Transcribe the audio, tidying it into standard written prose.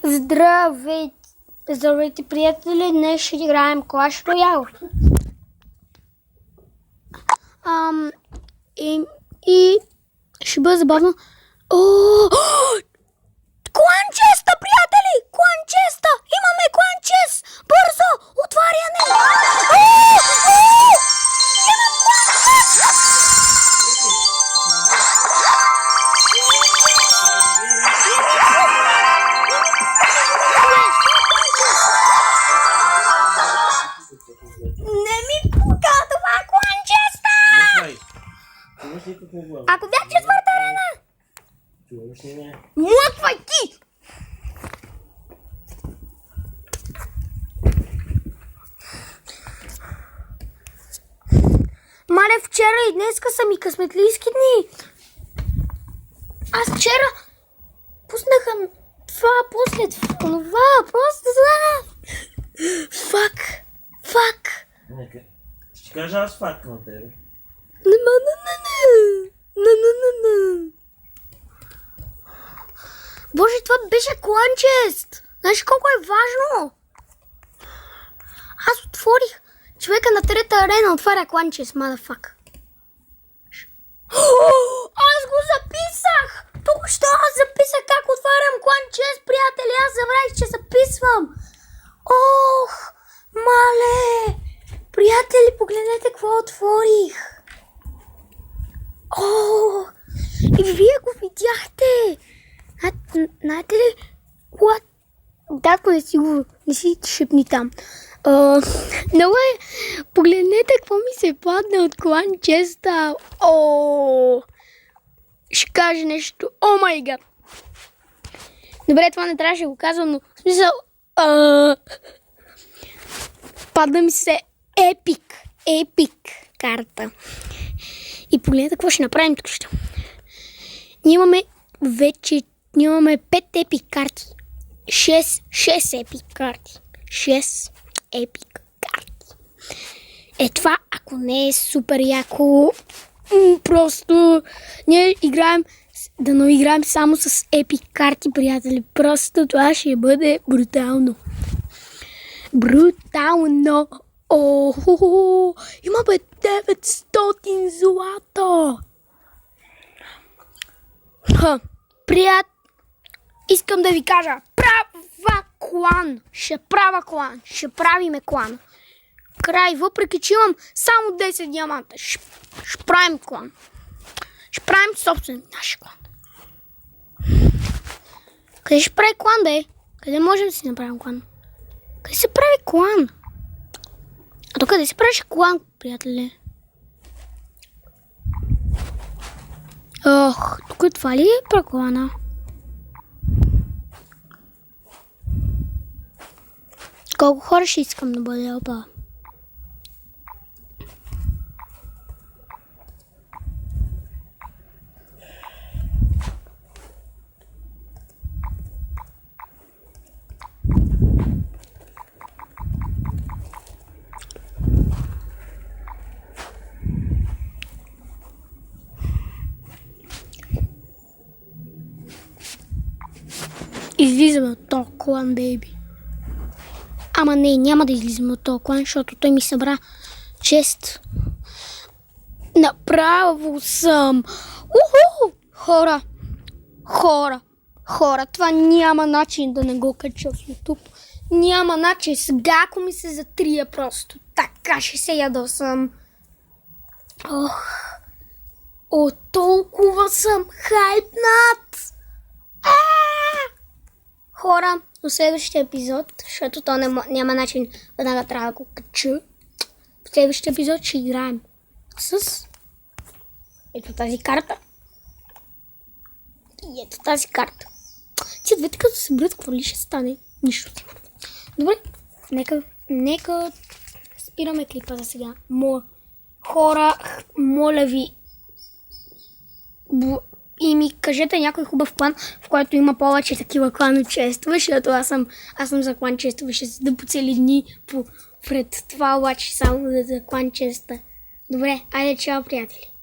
Здравейте! Здравейте, приятели! Днес ще играем Clash Royale. И ще бъде забавно. Кланчеста, приятели! Кланчеста! Имаме кланчест! Бързо! Отваряне! Имам кланчест! Не ми пука това кланчеста! Ако бях четвърта арена! Млъквай ти! Мале, вчера и днеска са ми късметлийски дни. Аз вчера пуснаха това, после това, просто това. Фак. Ще кажа аз факт на тебе. Не. Боже, това беше кланчест. Знаеш колко е важно? Аз отворих. Човека на трета арена отваря кланчест, мадафак. Аз го записах! Тук що аз записах как отварям кланчест, приятели. Аз забравих, че записвам. Ох, мале! Приятели, погледнете какво отворих. О, и вие го видяхте. Знаете ли? What? Татко, не си шепни там. Много е. Погледнете какво ми се падна от кланчеста. Ще кажа нещо. О май гад. Добре, това не трябваше да го казвам, но в смисъл. Падна ми се епик карта. И погледнете какво ще направим тук. Ние имаме 5 епик карти. 6 епик карти. 6 епик карти. Това, ако не е супер яко, просто ние играем, да играем само с епик карти, приятели. Просто това ще бъде брутално. Брутално. Имаме 900 злата. Искам да ви кажа, ще правиме клан. Край, въпреки че имам само 10 диаманта, ще правим клан. Ще правим собствен наш клан. Къде ще прави клан, бе? Къде можем да си направим клан? Къде се прави клан? А то къде се правиш клан, приятели? Тук това ли е про клана? Колко хора ще искам да бъде, опа? Излизаме от този клан, бейби. Ама не, няма да излизаме от този клан, защото той ми събра чест. Направо съм. Хора, това няма начин да не го кача в YouTube. Няма начин. Сега, ако ми се затрия просто. Така ще се ядосам. Толкова съм хайпнат. Хора, до следващия епизод, защото то няма начин веднага трябва да го кача. В следващия епизод ще играем с ето тази карта. И ето тази карта. Тия двете като се бъдат, какво ли ще стане? Нищо. Добре, нека спираме клипа за сега. Хора, моля ви, и ми кажете някой хубав план, в който има повече такива кланчества, защото аз съм за кланчества, ще седа по цели дни пред това, обаче само за кланчеста. Добре, айде, чао, приятели!